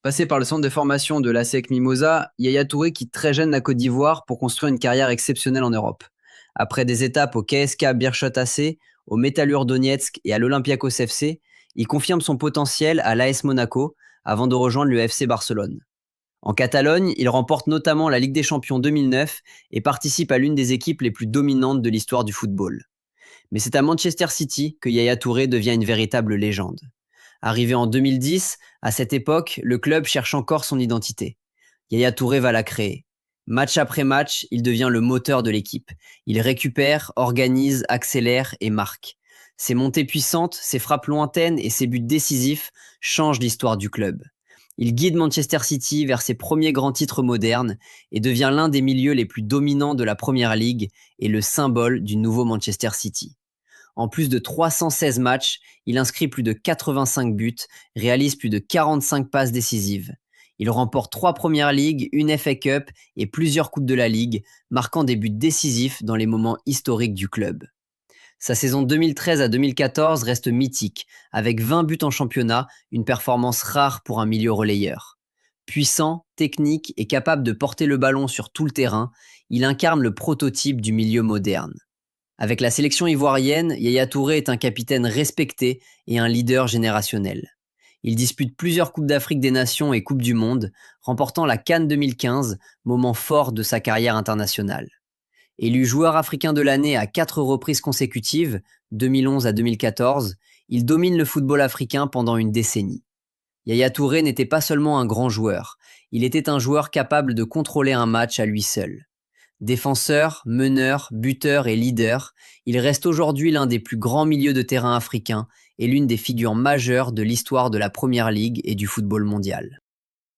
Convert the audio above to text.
Passé par le centre de formation de l'ASEC Mimosa, Yaya Touré quitte très jeune la Côte d'Ivoire pour construire une carrière exceptionnelle en Europe. Après des étapes au KSK Beerschot AC, au Metalurg Donetsk et à l'Olympiakos FC, il confirme son potentiel à l'AS Monaco avant de rejoindre le FC Barcelone. En Catalogne, il remporte notamment la Ligue des Champions 2009 et participe à l'une des équipes les plus dominantes de l'histoire du football. Mais c'est à Manchester City que Yaya Touré devient une véritable légende. Arrivé en 2010, à cette époque, le club cherche encore son identité. Yaya Touré va la créer. Match après match, il devient le moteur de l'équipe. Il récupère, organise, accélère et marque. Ses montées puissantes, ses frappes lointaines et ses buts décisifs changent l'histoire du club. Il guide Manchester City vers ses premiers grands titres modernes et devient l'un des milieux les plus dominants de la Première Ligue et le symbole du nouveau Manchester City. En plus de 316 matchs, il inscrit plus de 85 buts, réalise plus de 45 passes décisives. Il remporte 3 Premières Ligues, une FA Cup et plusieurs Coupes de la Ligue, marquant des buts décisifs dans les moments historiques du club. Sa saison 2013 à 2014 reste mythique, avec 20 buts en championnat, une performance rare pour un milieu relayeur. Puissant, technique et capable de porter le ballon sur tout le terrain, il incarne le prototype du milieu moderne. Avec la sélection ivoirienne, Yaya Touré est un capitaine respecté et un leader générationnel. Il dispute plusieurs Coupes d'Afrique des Nations et Coupes du Monde, remportant la CAN 2015, moment fort de sa carrière internationale. Élu joueur africain de l'année à 4 reprises consécutives, 2011 à 2014, il domine le football africain pendant une décennie. Yaya Touré n'était pas seulement un grand joueur, il était un joueur capable de contrôler un match à lui seul. Défenseur, meneur, buteur et leader, il reste aujourd'hui l'un des plus grands milieux de terrain africains et l'une des figures majeures de l'histoire de la Première Ligue et du football mondial.